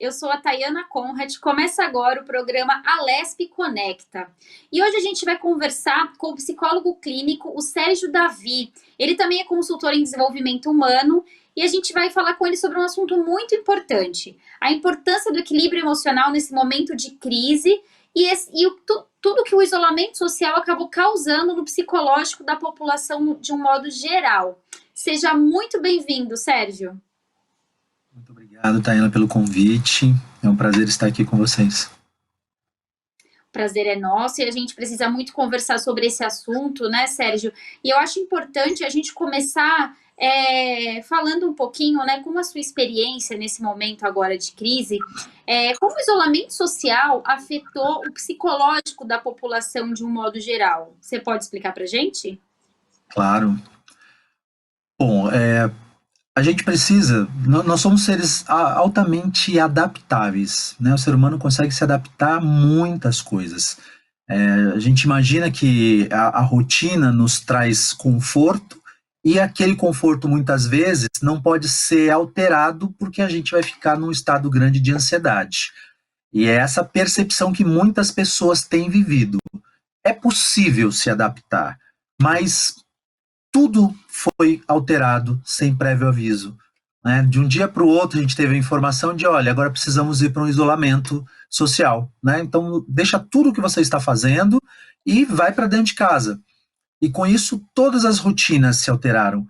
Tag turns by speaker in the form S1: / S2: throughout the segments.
S1: eu sou a Tayana Conrad. Começa agora o programa Alesp Conecta. E hoje a gente vai conversar com o psicólogo clínico, o Sérgio Davi. Ele também é consultor em desenvolvimento humano e a gente vai falar com ele sobre um assunto muito importante: a importância do equilíbrio emocional nesse momento de crise tudo que o isolamento social acabou causando no psicológico da população de um modo geral. Seja muito bem-vindo, Sérgio.
S2: Muito obrigado, Tayana, pelo convite. É um prazer estar aqui com vocês.
S1: O prazer é nosso e a gente precisa muito conversar sobre esse assunto, né, Sérgio? E eu acho importante a gente começar falando um pouquinho, né, com a sua experiência nesse momento agora de crise, como o isolamento social afetou o psicológico da população de um modo geral. Você pode explicar para a gente?
S2: Claro. Bom, a gente precisa, nós somos seres altamente adaptáveis, né? O ser humano consegue se adaptar a muitas coisas. A gente imagina que a rotina nos traz conforto e aquele conforto muitas vezes não pode ser alterado porque a gente vai ficar num estado grande de ansiedade. E é essa percepção que muitas pessoas têm vivido. É possível se adaptar, mas tudo foi alterado sem prévio aviso, né? De um dia para o outro a gente teve a informação de, olha, agora precisamos ir para um isolamento social, né? Então deixa tudo o que você está fazendo e vai para dentro de casa. E com isso todas as rotinas se alteraram.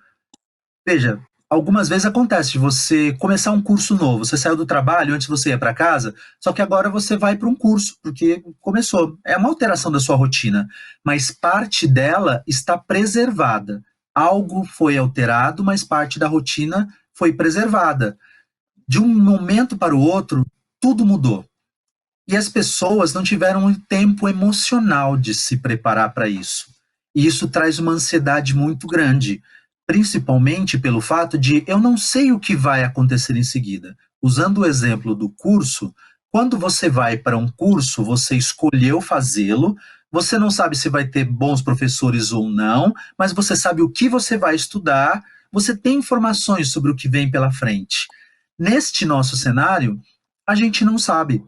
S2: Veja, algumas vezes acontece de você começar um curso novo, você saiu do trabalho, antes você ia para casa, só que agora você vai para um curso, porque começou. É uma alteração da sua rotina, mas parte dela está preservada. Algo foi alterado, mas parte da rotina foi preservada. De um momento para o outro, tudo mudou. E as pessoas não tiveram um tempo emocional de se preparar para isso. E isso traz uma ansiedade muito grande, principalmente pelo fato de eu não sei o que vai acontecer em seguida. Usando o exemplo do curso, quando você vai para um curso, você escolheu fazê-lo, você não sabe se vai ter bons professores ou não, mas você sabe o que você vai estudar, você tem informações sobre o que vem pela frente. Neste nosso cenário, a gente não sabe.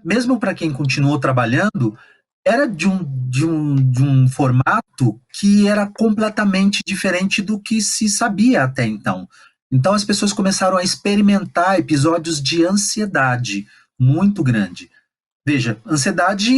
S2: Mesmo para quem continuou trabalhando, era de um formato que era completamente diferente do que se sabia até então. Então as pessoas começaram a experimentar episódios de ansiedade muito grande. Veja, ansiedade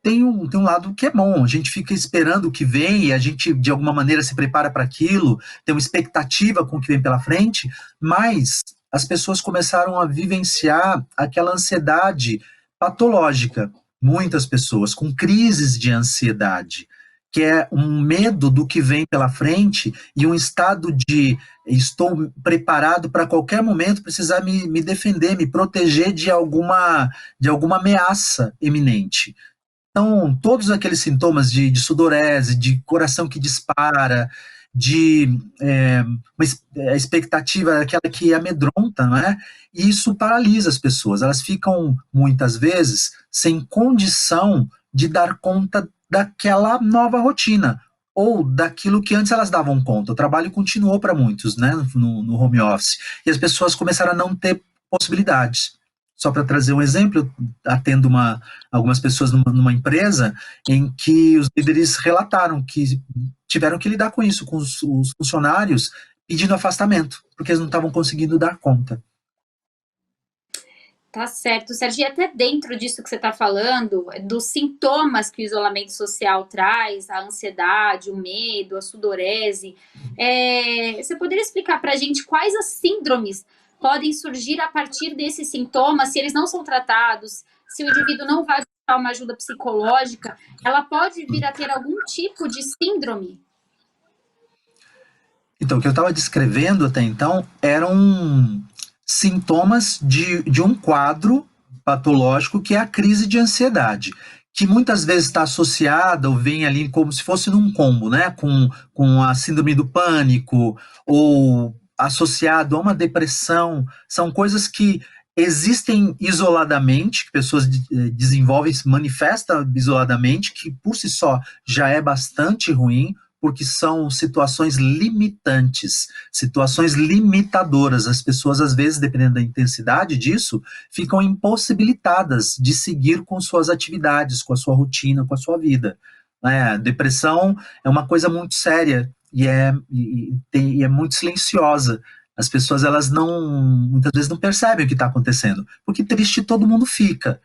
S2: tem um lado que é bom, a gente fica esperando o que vem e a gente de alguma maneira se prepara para aquilo, tem uma expectativa com o que vem pela frente, mas as pessoas começaram a vivenciar aquela ansiedade patológica, muitas pessoas com crises de ansiedade, que é um medo do que vem pela frente e um estado de estou preparado para qualquer momento precisar me defender, me proteger de alguma ameaça iminente. Então, todos aqueles sintomas de sudorese, de coração que dispara, de uma expectativa, aquela que amedronta, não é? E isso paralisa as pessoas. Elas ficam, muitas vezes, sem condição de dar conta daquela nova rotina, ou daquilo que antes elas davam conta. O trabalho continuou para muitos, né, no home office, e as pessoas começaram a não ter possibilidades. Só para trazer um exemplo, eu atendo algumas pessoas numa empresa em que os líderes relataram que tiveram que lidar com isso, com os funcionários pedindo afastamento, porque eles não estavam conseguindo dar conta.
S1: Tá certo, Sérgio. E até dentro disso que você está falando, dos sintomas que o isolamento social traz, a ansiedade, o medo, a sudorese, você poderia explicar para a gente quais as síndromes podem surgir a partir desses sintomas, se eles não são tratados, se o indivíduo não vai buscar uma ajuda psicológica, ela pode vir a ter algum tipo de síndrome?
S2: Então, o que eu estava descrevendo até então eram sintomas de um quadro patológico que é a crise de ansiedade, que muitas vezes está associada ou vem ali como se fosse num combo, né, com a síndrome do pânico ou associado a uma depressão. São coisas que existem isoladamente, que pessoas desenvolvem, se manifestam isoladamente, que por si só já é bastante ruim, porque são situações limitantes, situações limitadoras. As pessoas, às vezes, dependendo da intensidade disso, ficam impossibilitadas de seguir com suas atividades, com a sua rotina, com a sua vida. Depressão é uma coisa muito séria e é muito silenciosa. As pessoas, elas muitas vezes não percebem o que está acontecendo, porque triste todo mundo fica.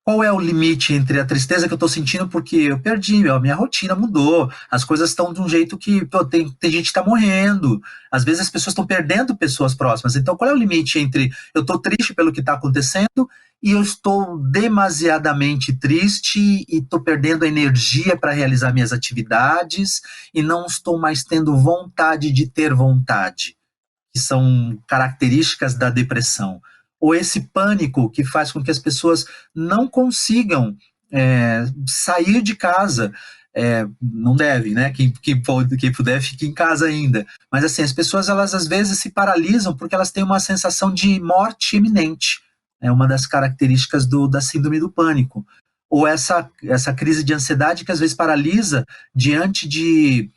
S2: Qual é o limite entre a tristeza que eu estou sentindo porque eu perdi, a minha rotina mudou, as coisas estão de um jeito que tem gente que está morrendo, às vezes as pessoas estão perdendo pessoas próximas. Então, qual é o limite entre eu estou triste pelo que está acontecendo e eu estou demasiadamente triste e estou perdendo a energia para realizar minhas atividades e não estou mais tendo vontade de ter vontade, que são características da depressão, ou esse pânico que faz com que as pessoas não consigam sair de casa. Não deve, né? Quem puder, fique em casa ainda. Mas assim, as pessoas, elas às vezes se paralisam porque elas têm uma sensação de morte iminente. É uma das características da síndrome do pânico. Ou essa crise de ansiedade que às vezes paralisa diante de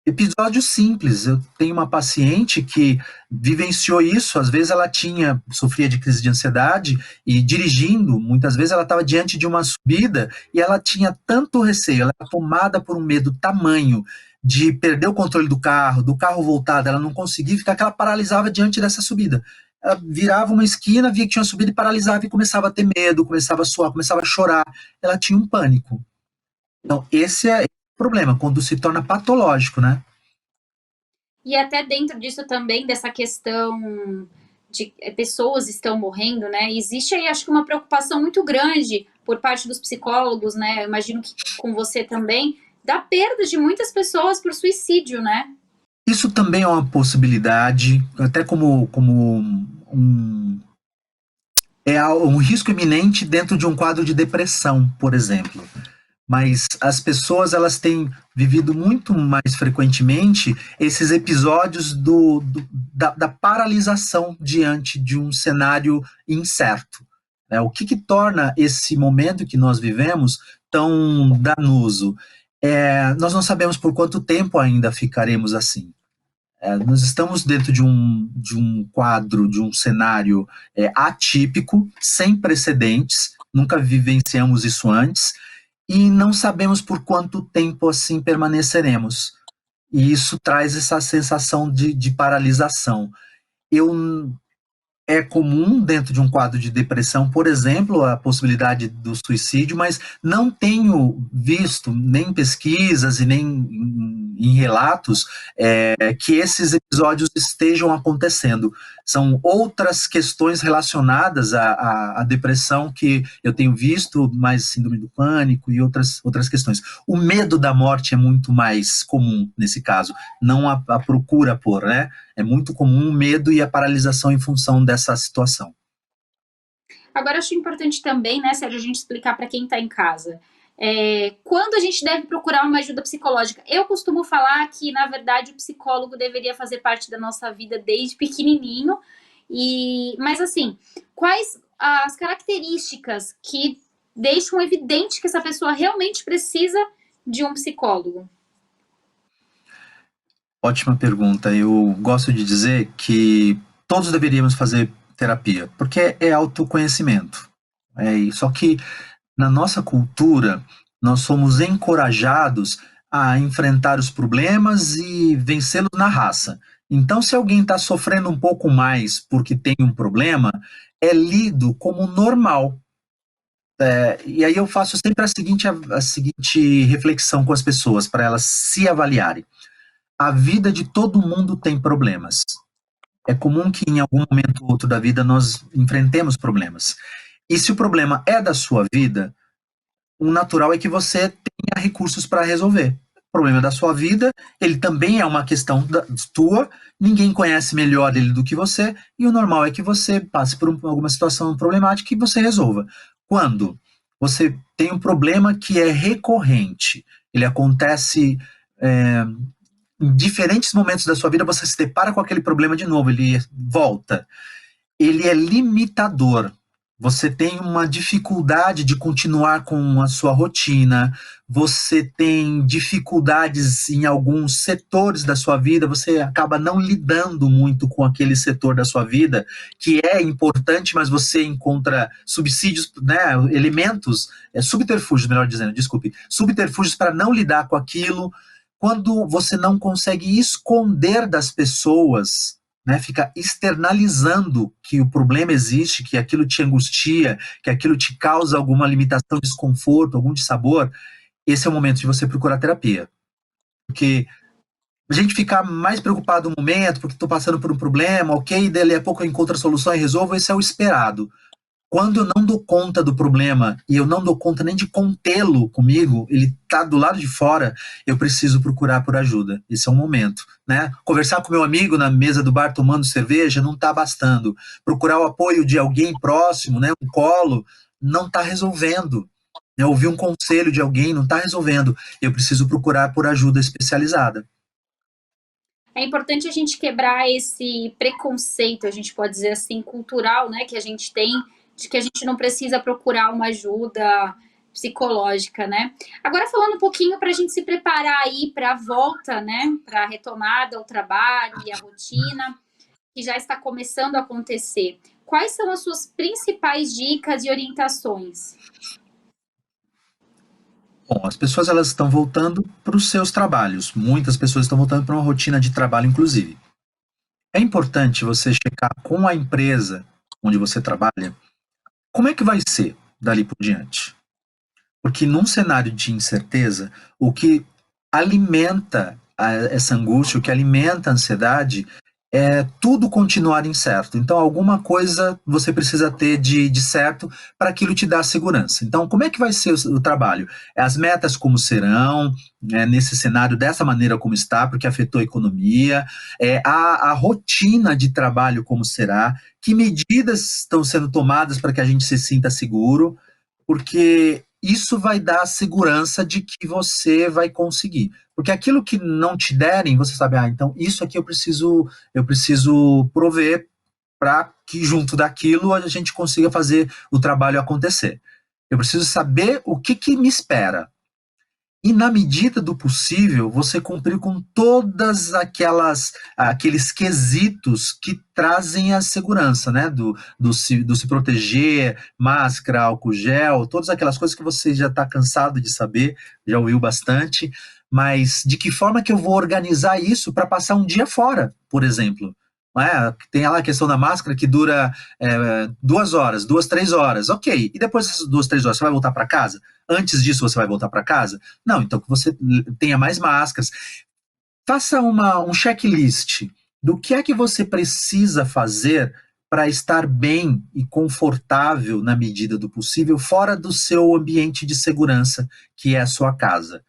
S2: episódios simples. Eu tenho uma paciente que vivenciou isso. Às vezes ela sofria de crise de ansiedade e dirigindo, muitas vezes ela estava diante de uma subida e ela tinha tanto receio, ela era tomada por um medo tamanho de perder o controle do carro voltado, ela não conseguia ficar, que ela paralisava diante dessa subida. Ela virava uma esquina, via que tinha uma subida e paralisava e começava a ter medo, começava a suar, começava a chorar. Ela tinha um pânico. Então, esse é o problema, quando se torna patológico, né?
S1: E até dentro disso também, dessa questão de pessoas estão morrendo, né? Existe aí, acho que, uma preocupação muito grande por parte dos psicólogos, né? Eu imagino que com você também, da perda de muitas pessoas por suicídio, né?
S2: Isso também é uma possibilidade, até como um risco iminente dentro de um quadro de depressão, por exemplo. Mas as pessoas, elas têm vivido muito mais frequentemente esses episódios da paralisação diante de um cenário incerto. O que torna esse momento que nós vivemos tão danoso? Nós não sabemos por quanto tempo ainda ficaremos assim. Nós estamos dentro de um quadro, de um cenário atípico, sem precedentes, nunca vivenciamos isso antes, e não sabemos por quanto tempo assim permaneceremos. E isso traz essa sensação de paralisação. É comum dentro de um quadro de depressão, por exemplo, a possibilidade do suicídio, mas não tenho visto nem pesquisas e nem em relatos que esses episódios estejam acontecendo. São outras questões relacionadas à depressão que eu tenho visto, mais síndrome do pânico e outras questões. O medo da morte é muito mais comum nesse caso, não a procura por, né? É muito comum o medo e a paralisação em função dessa situação.
S1: Agora, acho importante também, né, Sérgio, a gente explicar para quem está em casa. Quando a gente deve procurar uma ajuda psicológica? Eu costumo falar que, na verdade, o psicólogo deveria fazer parte da nossa vida desde pequenininho. Mas, assim, quais as características que deixam evidente que essa pessoa realmente precisa de um psicólogo?
S2: Ótima pergunta. Eu gosto de dizer que todos deveríamos fazer terapia, porque é autoconhecimento. Só que na nossa cultura, nós somos encorajados a enfrentar os problemas e vencê-los na raça. Então, se alguém está sofrendo um pouco mais porque tem um problema, é lido como normal. E aí eu faço sempre a seguinte reflexão com as pessoas, para elas se avaliarem. A vida de todo mundo tem problemas. É comum que em algum momento ou outro da vida nós enfrentemos problemas. E se o problema é da sua vida, o natural é que você tenha recursos para resolver. O problema da sua vida, ele também é uma questão tua, ninguém conhece melhor ele do que você, e o normal é que você passe por alguma situação problemática e você resolva. Quando você tem um problema que é recorrente, ele acontece em diferentes momentos da sua vida, você se depara com aquele problema de novo, ele volta. Ele é limitador. você tem uma dificuldade de continuar com a sua rotina, você tem dificuldades em alguns setores da sua vida, você acaba não lidando muito com aquele setor da sua vida que é importante, mas você encontra subsídios, né, elementos, subterfúgios, melhor dizendo, desculpe, subterfúgios para não lidar com aquilo. Quando você não consegue esconder das pessoas, né, fica externalizando que o problema existe, que aquilo te angustia, que aquilo te causa alguma limitação, desconforto, algum dissabor, esse é o momento de você procurar terapia. Porque a gente ficar mais preocupado no momento, porque estou passando por um problema, ok, daí a pouco eu encontro a solução e resolvo, esse é o esperado. Quando eu não dou conta do problema e eu não dou conta nem de contê-lo comigo, ele está do lado de fora, eu preciso procurar por ajuda. Esse é um momento, né? Conversar com meu amigo na mesa do bar tomando cerveja não está bastando. Procurar o apoio de alguém próximo, né? Um colo, não está resolvendo. Ouvir um conselho de alguém não está resolvendo. Eu preciso procurar por ajuda especializada.
S1: É importante a gente quebrar esse preconceito, a gente pode dizer assim, cultural, né, que a gente tem, de que a gente não precisa procurar uma ajuda psicológica, né? Agora falando um pouquinho para a gente se preparar aí para a volta, né, para a retomada ao trabalho e a rotina, que já está começando a acontecer. Quais são as suas principais dicas e orientações?
S2: Bom, as pessoas elas estão voltando para os seus trabalhos. Muitas pessoas estão voltando para uma rotina de trabalho, inclusive. É importante você checar com a empresa onde você trabalha como é que vai ser dali por diante. Porque num cenário de incerteza, o que alimenta essa angústia, o que alimenta a ansiedade, é tudo continuar incerto. Então, alguma coisa você precisa ter de certo para aquilo te dar segurança. Então, como é que vai ser o trabalho? As metas como serão, né, nesse cenário, dessa maneira como está, porque afetou a economia, a rotina de trabalho como será, que medidas estão sendo tomadas para que a gente se sinta seguro, porque isso vai dar a segurança de que você vai conseguir. Porque aquilo que não te derem, você sabe, então isso aqui eu preciso prover para que junto daquilo a gente consiga fazer o trabalho acontecer. Eu preciso saber o que me espera. E na medida do possível, você cumprir com todas aqueles quesitos que trazem a segurança, né? Do se proteger, máscara, álcool gel, todas aquelas coisas que você já está cansado de saber, já ouviu bastante, mas de que forma que eu vou organizar isso para passar um dia fora, por exemplo? Não é? Tem lá a questão da máscara que dura 2 horas, 2, 3 horas, ok. E depois dessas 2, 3 horas, você vai voltar para casa? Antes disso, você vai voltar para casa? Não, então que você tenha mais máscaras. Faça um checklist do que é que você precisa fazer para estar bem e confortável na medida do possível fora do seu ambiente de segurança, que é a sua casa.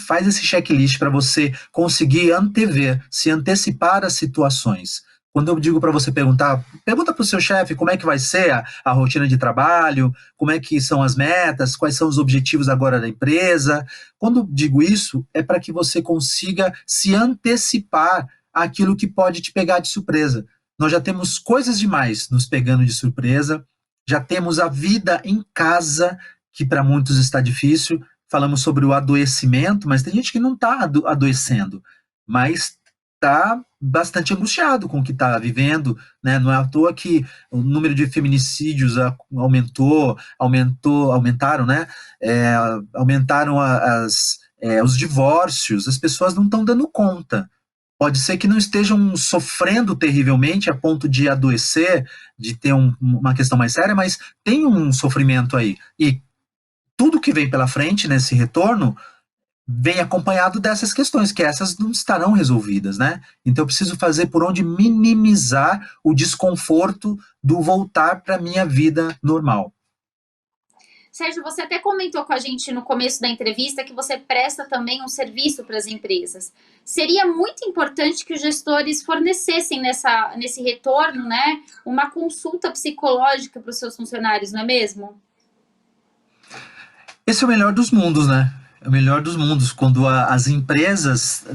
S2: Faz esse checklist para você conseguir antever, se antecipar as situações. Quando eu digo para você pergunta para o seu chefe como é que vai ser a rotina de trabalho, como é que são as metas, quais são os objetivos agora da empresa. Quando digo isso, é para que você consiga se antecipar àquilo que pode te pegar de surpresa. Nós já temos coisas demais nos pegando de surpresa, já temos a vida em casa, que para muitos está difícil. Falamos sobre o adoecimento, mas tem gente que não está adoecendo, mas está bastante angustiado com o que está vivendo, né? Não é à toa que o número de feminicídios aumentaram, né? Aumentaram os divórcios, as pessoas não estão dando conta. Pode ser que não estejam sofrendo terrivelmente a ponto de adoecer, de ter uma questão mais séria, mas tem um sofrimento aí. E tudo que vem pela frente nesse retorno vem acompanhado dessas questões, que essas não estarão resolvidas, né? Então eu preciso fazer por onde minimizar o desconforto do voltar para a minha vida normal.
S1: Sérgio, você até comentou com a gente no começo da entrevista que você presta também um serviço para as empresas. Seria muito importante que os gestores fornecessem nesse retorno, né, uma consulta psicológica para os seus funcionários, não é mesmo?
S2: Esse é o melhor dos mundos, né? É o melhor dos mundos, quando as empresas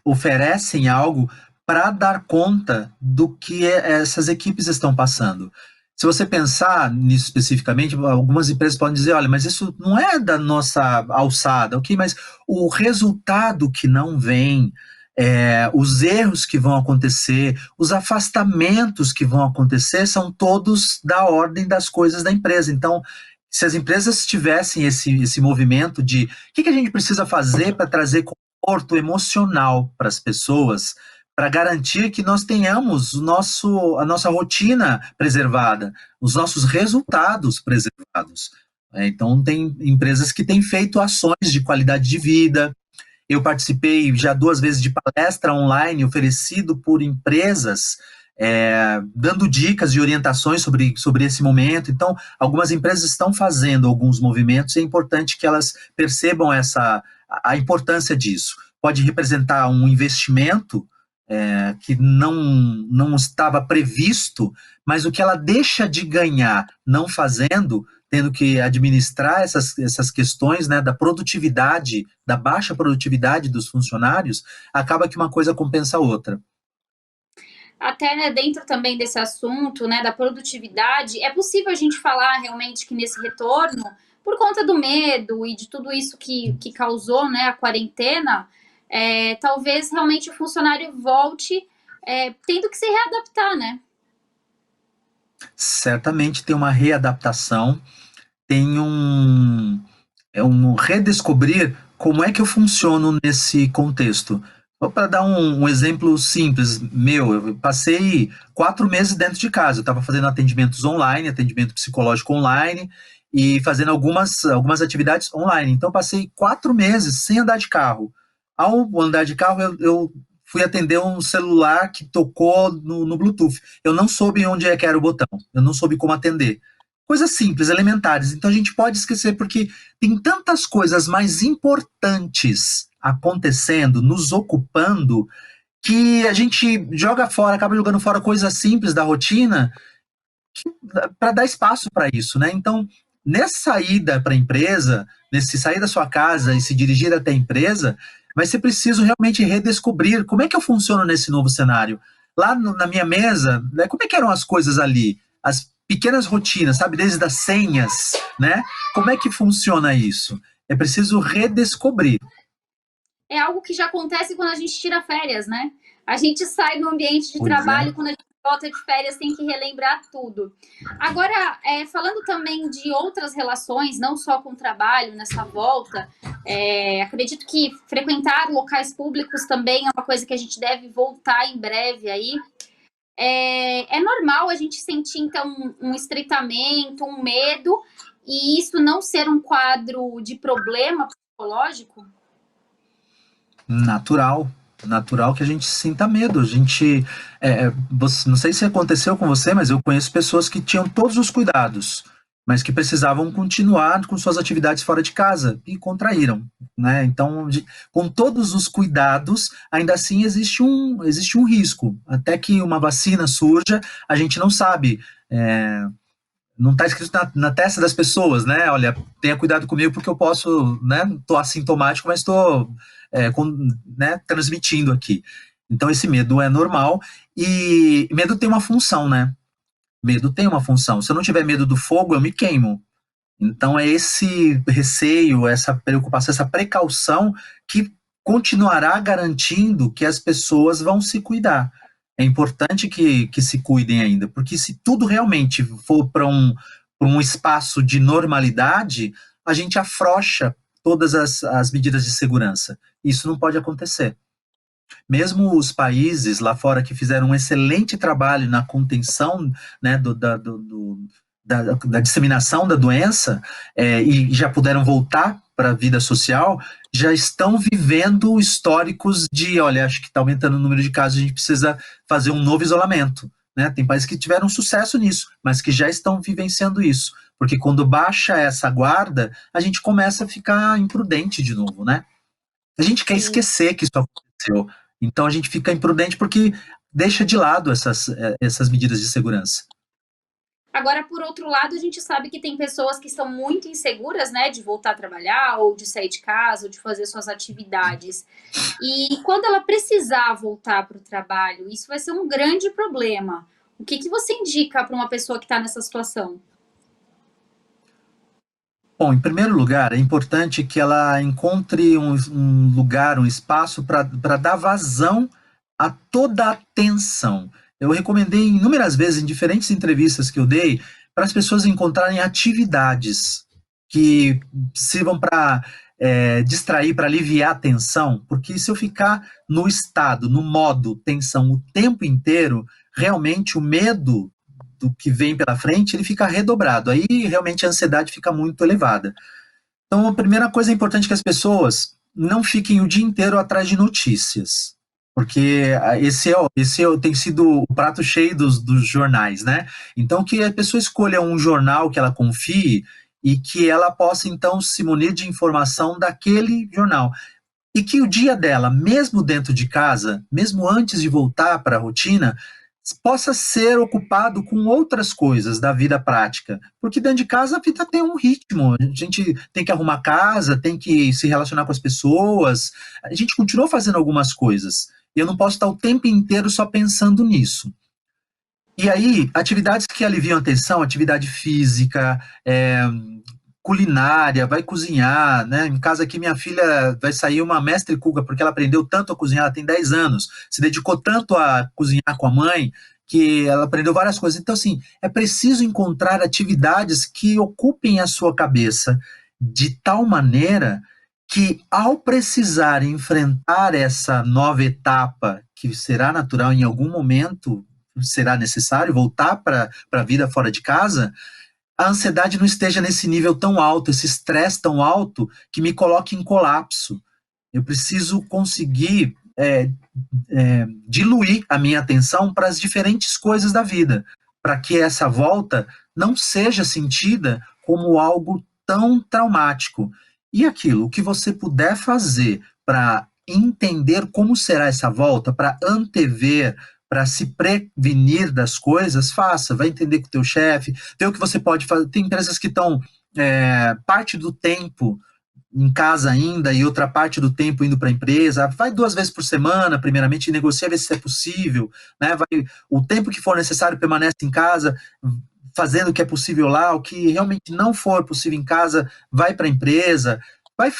S2: oferecem algo para dar conta do que essas equipes estão passando. se você pensar nisso especificamente, algumas empresas podem dizer, olha, mas isso não é da nossa alçada, ok? Mas o resultado que não vem, os erros que vão acontecer, os afastamentos que vão acontecer, são todos da ordem das coisas da empresa. Então, se as empresas tivessem esse movimento de o que a gente precisa fazer para trazer conforto emocional para as pessoas, para garantir que nós tenhamos a nossa rotina preservada, os nossos resultados preservados. Então, tem empresas que têm feito ações de qualidade de vida. Eu participei já 2 vezes de palestra online oferecido por empresas, dando dicas e orientações sobre esse momento. Então, algumas empresas estão fazendo alguns movimentos e é importante que elas percebam a importância disso. Pode representar um investimento que não estava previsto, mas o que ela deixa de ganhar não fazendo, tendo que administrar essas questões, né, da produtividade, da baixa produtividade dos funcionários, acaba que uma coisa compensa a outra.
S1: Até, né, dentro também desse assunto, né, da produtividade, é possível a gente falar realmente que nesse retorno, por conta do medo e de tudo isso que causou, né, a quarentena, talvez realmente o funcionário volte tendo que se readaptar, né?
S2: Certamente tem uma readaptação, tem um redescobrir como é que eu funciono nesse contexto. Para dar um exemplo simples, eu passei 4 meses dentro de casa, eu estava fazendo atendimentos online, atendimento psicológico online, e fazendo algumas atividades online. Então, passei 4 meses sem andar de carro. Ao andar de carro, eu fui atender um celular que tocou no Bluetooth. Eu não soube onde é que era o botão, eu não soube como atender. Coisas simples, elementares. Então, a gente pode esquecer, porque tem tantas coisas mais importantes acontecendo, nos ocupando, que a gente joga fora, acaba jogando fora coisas simples da rotina para dar espaço para isso, né? Então, nessa ida para a empresa, nesse sair da sua casa e se dirigir até a empresa, vai ser preciso realmente redescobrir como é que eu funciono nesse novo cenário. Lá na minha mesa, né, como é que eram as coisas ali? As pequenas rotinas, sabe? Desde as senhas, né? Como é que funciona isso? É preciso redescobrir.
S1: É algo que já acontece quando a gente tira férias, né? A gente sai do ambiente de
S2: Pois é.
S1: trabalho, quando a gente volta de férias, tem que relembrar tudo. Agora, falando também de outras relações, não só com o trabalho, nessa volta, acredito que frequentar locais públicos também é uma coisa que a gente deve voltar em breve aí. É normal a gente sentir, então, um estreitamento, um medo, e isso não ser um quadro de problema psicológico?
S2: Natural que a gente sinta medo. A gente, não sei se aconteceu com você, mas eu conheço pessoas que tinham todos os cuidados, mas que precisavam continuar com suas atividades fora de casa e contraíram, né? Então, com todos os cuidados, ainda assim existe um risco. Até que uma vacina surja, a gente não sabe. Não está escrito na testa das pessoas, né? Olha, tenha cuidado comigo porque eu posso, né? Estou assintomático, mas estou né, transmitindo aqui. Então esse medo é normal e medo tem uma função, né? Medo tem uma função. Se eu não tiver medo do fogo, eu me queimo. Então é esse receio, essa preocupação, essa precaução que continuará garantindo que as pessoas vão se cuidar. É importante que se cuidem ainda, porque se tudo realmente for para um espaço de normalidade, a gente afrouxa todas as medidas de segurança. Isso não pode acontecer. Mesmo os países lá fora que fizeram um excelente trabalho na contenção, né, da disseminação da doença, e já puderam voltar para a vida social, já estão vivendo históricos de, olha, acho que está aumentando o número de casos, a gente precisa fazer um novo isolamento. Né? Tem países que tiveram sucesso nisso, mas que já estão vivenciando isso. Porque quando baixa essa guarda, a gente começa a ficar imprudente de novo, né? A gente quer
S1: Sim.
S2: esquecer que isso aconteceu. Então a gente fica imprudente porque deixa de lado essas medidas de segurança.
S1: Agora, por outro lado, a gente sabe que tem pessoas que estão muito inseguras, né, de voltar a trabalhar, ou de sair de casa, ou de fazer suas atividades. E quando ela precisar voltar para o trabalho, isso vai ser um grande problema. O que você indica para uma pessoa que está nessa situação?
S2: Bom, em primeiro lugar, é importante que ela encontre um lugar, um espaço para dar vazão a toda a tensão. Eu recomendei inúmeras vezes, em diferentes entrevistas que eu dei, para as pessoas encontrarem atividades que sirvam para distrair, para aliviar a tensão, porque se eu ficar no estado, no modo tensão o tempo inteiro, realmente o medo do que vem pela frente, ele fica redobrado. Aí realmente a ansiedade fica muito elevada. Então, a primeira coisa importante é que as pessoas não fiquem o dia inteiro atrás de notícias. Porque tem sido o prato cheio dos jornais, né? Então, que a pessoa escolha um jornal que ela confie e que ela possa, então, se munir de informação daquele jornal. E que o dia dela, mesmo dentro de casa, mesmo antes de voltar para a rotina, possa ser ocupado com outras coisas da vida prática. Porque dentro de casa a vida tem um ritmo. A gente tem que arrumar casa, tem que se relacionar com as pessoas. A gente continua fazendo algumas coisas. E eu não posso estar o tempo inteiro só pensando nisso. E aí, atividades que aliviam a tensão, atividade física, culinária, vai cozinhar, né? Em casa aqui, minha filha vai sair uma mestre cuca, porque ela aprendeu tanto a cozinhar, ela tem 10 anos, se dedicou tanto a cozinhar com a mãe, que ela aprendeu várias coisas. Então, assim, é preciso encontrar atividades que ocupem a sua cabeça de tal maneira que, ao precisar enfrentar essa nova etapa, que será natural em algum momento, será necessário voltar para a vida fora de casa, a ansiedade não esteja nesse nível tão alto, esse estresse tão alto, que me coloque em colapso. Eu preciso conseguir diluir a minha atenção para as diferentes coisas da vida, para que essa volta não seja sentida como algo tão traumático. E aquilo, o que você puder fazer para entender como será essa volta, para antever, para se prevenir das coisas, faça, vai entender com o teu chefe, vê o que você pode fazer. Tem empresas que estão parte do tempo em casa ainda e outra parte do tempo indo para a empresa, vai 2 vezes por semana, primeiramente, negocia ver se é possível, né? O tempo que for necessário permanece em casa, fazendo o que é possível lá, o que realmente não for possível em casa, vai para a empresa, vai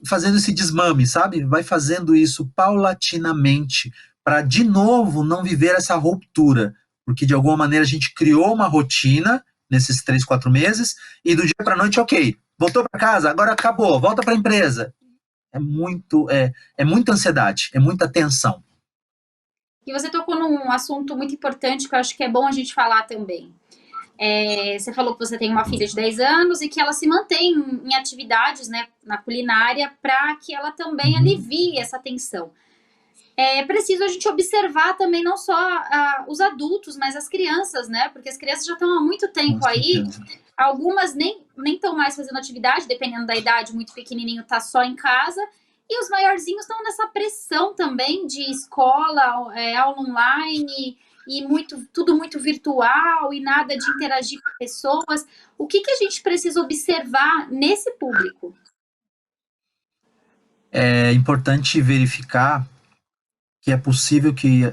S2: fazendo esse desmame, sabe? Vai fazendo isso paulatinamente, para de novo não viver essa ruptura, porque de alguma maneira a gente criou uma rotina nesses 3, 4 meses, e do dia para a noite, ok, voltou para casa, agora acabou, volta para a empresa. É muita ansiedade, é muita tensão.
S1: E você tocou num assunto muito importante que eu acho que é bom a gente falar também. Você falou que você tem uma filha de 10 anos e que ela se mantém em atividades, né, na culinária para que ela também alivie essa tensão. É preciso a gente observar também não só os adultos, mas as crianças, né? Porque as crianças já estão há muito tempo aí. Algumas nem estão mais fazendo atividade, dependendo da idade, muito pequenininho tá só em casa. E os maiorzinhos estão nessa pressão também de escola, aula online e tudo muito virtual e nada de interagir com pessoas. O que a gente precisa observar nesse público?
S2: É importante verificar que é possível que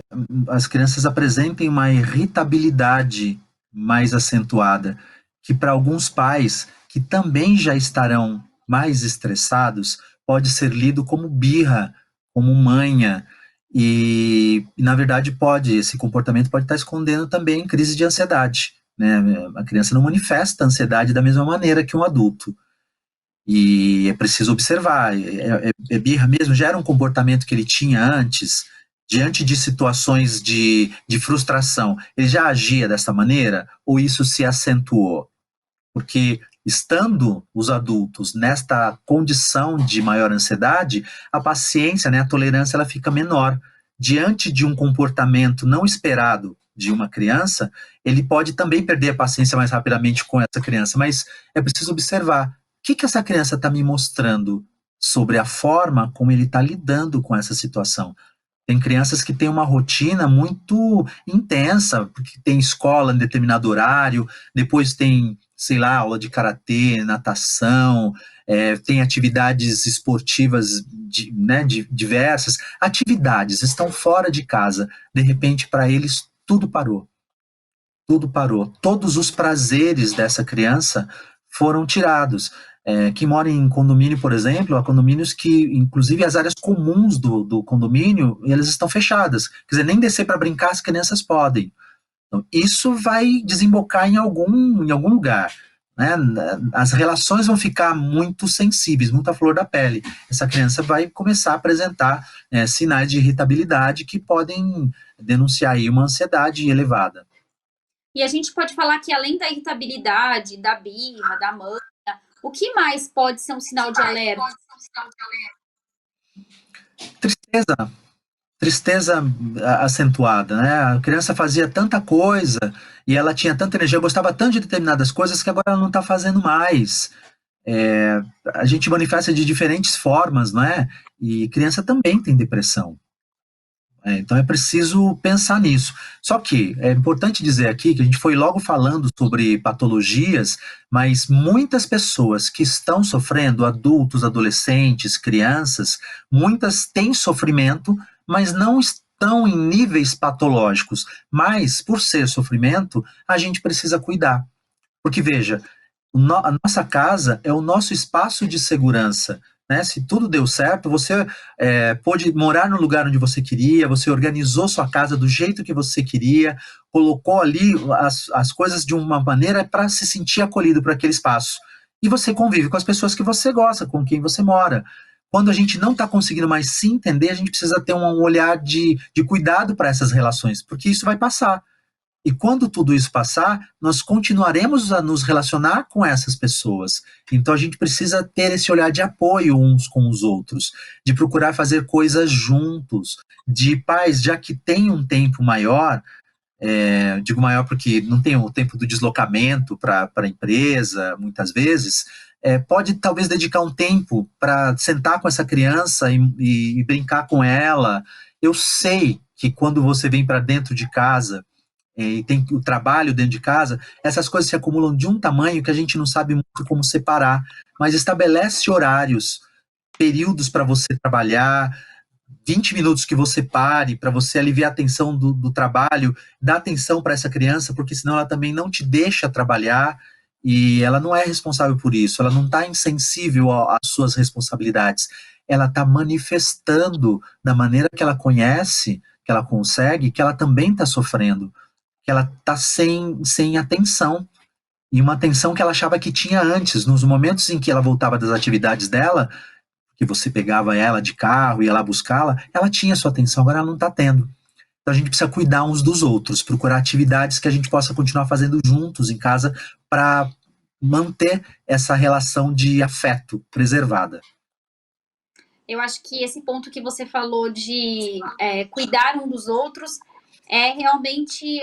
S2: as crianças apresentem uma irritabilidade mais acentuada, que para alguns pais que também já estarão mais estressados, pode ser lido como birra, como manha, e na verdade esse comportamento pode estar escondendo também crise de ansiedade, né? A criança não manifesta ansiedade da mesma maneira que um adulto. E é preciso observar, é birra mesmo, já era um comportamento que ele tinha antes, diante de situações de frustração, ele já agia dessa maneira, ou isso se acentuou? Porque estando os adultos nesta condição de maior ansiedade, a paciência, né, a tolerância, ela fica menor. Diante de um comportamento não esperado de uma criança, ele pode também perder a paciência mais rapidamente com essa criança, mas é preciso observar o que essa criança está me mostrando sobre a forma como ele está lidando com essa situação. Tem crianças que têm uma rotina muito intensa, porque tem escola em determinado horário, depois tem, sei lá, aula de karatê, natação, tem atividades esportivas diversas. Atividades estão fora de casa. De repente, para eles, tudo parou. tudo parou. Todos os prazeres dessa criança foram tirados. Quem mora em condomínio, por exemplo, há condomínios que, inclusive, as áreas comuns do condomínio, elas estão fechadas. Quer dizer, nem descer para brincar as crianças podem. Então, isso vai desembocar em algum lugar. Né? As relações vão ficar muito sensíveis, muito à flor da pele. Essa criança vai começar a apresentar sinais de irritabilidade que podem denunciar aí uma ansiedade elevada.
S1: E a gente pode falar que além da irritabilidade, da birra, da manha, o que mais pode ser um sinal de alerta?
S2: Tristeza acentuada, né? A criança fazia tanta coisa e ela tinha tanta energia, gostava tanto de determinadas coisas que agora ela não está fazendo mais. A gente manifesta de diferentes formas, não é? E criança também tem depressão. Então é preciso pensar nisso. Só que é importante dizer aqui que a gente foi logo falando sobre patologias, mas muitas pessoas que estão sofrendo, adultos, adolescentes, crianças, muitas têm sofrimento, mas não estão em níveis patológicos. Mas, por ser sofrimento, a gente precisa cuidar. Porque, veja, a nossa casa é o nosso espaço de segurança. Né? Se tudo deu certo, você pôde morar no lugar onde você queria, você organizou sua casa do jeito que você queria, colocou ali as coisas de uma maneira para se sentir acolhido por aquele espaço. E você convive com as pessoas que você gosta, com quem você mora. Quando a gente não está conseguindo mais se entender, a gente precisa ter um olhar de cuidado para essas relações, porque isso vai passar. E quando tudo isso passar, nós continuaremos a nos relacionar com essas pessoas. Então a gente precisa ter esse olhar de apoio uns com os outros, de procurar fazer coisas juntos, de pais, já que tem um tempo maior, digo maior porque não tem o tempo do deslocamento para a empresa, muitas vezes, pode talvez dedicar um tempo para sentar com essa criança e brincar com ela. Eu sei que quando você vem para dentro de casa, e tem o trabalho dentro de casa, essas coisas se acumulam de um tamanho que a gente não sabe muito como separar, mas estabelece horários, períodos para você trabalhar, 20 minutos que você pare, para você aliviar a tensão do trabalho, dá atenção para essa criança, porque senão ela também não te deixa trabalhar, e ela não é responsável por isso, ela não está insensível às suas responsabilidades, ela está manifestando da maneira que ela conhece, que ela consegue, que ela também está sofrendo, que ela está sem atenção, e uma atenção que ela achava que tinha antes, nos momentos em que ela voltava das atividades dela, que você pegava ela de carro e ia lá buscá-la, ela tinha sua atenção, agora ela não está tendo. Então a gente precisa cuidar uns dos outros, procurar atividades que a gente possa continuar fazendo juntos em casa para manter essa relação de afeto preservada.
S1: Eu acho que esse ponto que você falou de cuidar um dos outros é realmente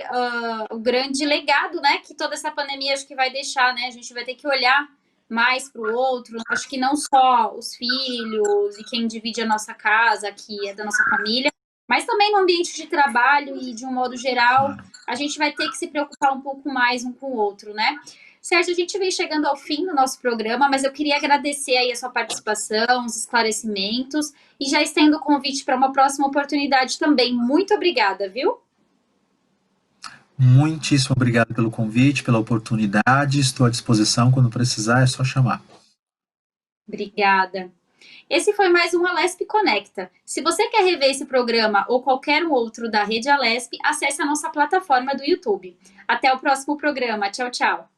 S1: o grande legado, né, que toda essa pandemia acho que vai deixar, né? A gente vai ter que olhar mais para o outro. Acho que não só os filhos e quem divide a nossa casa, que é da nossa família, mas também no ambiente de trabalho e de um modo geral, a gente vai ter que se preocupar um pouco mais um com o outro, né? Sérgio, a gente vem chegando ao fim do nosso programa, mas eu queria agradecer aí a sua participação, os esclarecimentos, e já estendo o convite para uma próxima oportunidade também. Muito obrigada, viu?
S2: Muitíssimo obrigado pelo convite, pela oportunidade. Estou à disposição. Quando precisar, é só chamar.
S1: Obrigada. Esse foi mais um Alesp Conecta. Se você quer rever esse programa ou qualquer outro da Rede Alesp, acesse a nossa plataforma do YouTube. Até o próximo programa. Tchau, tchau.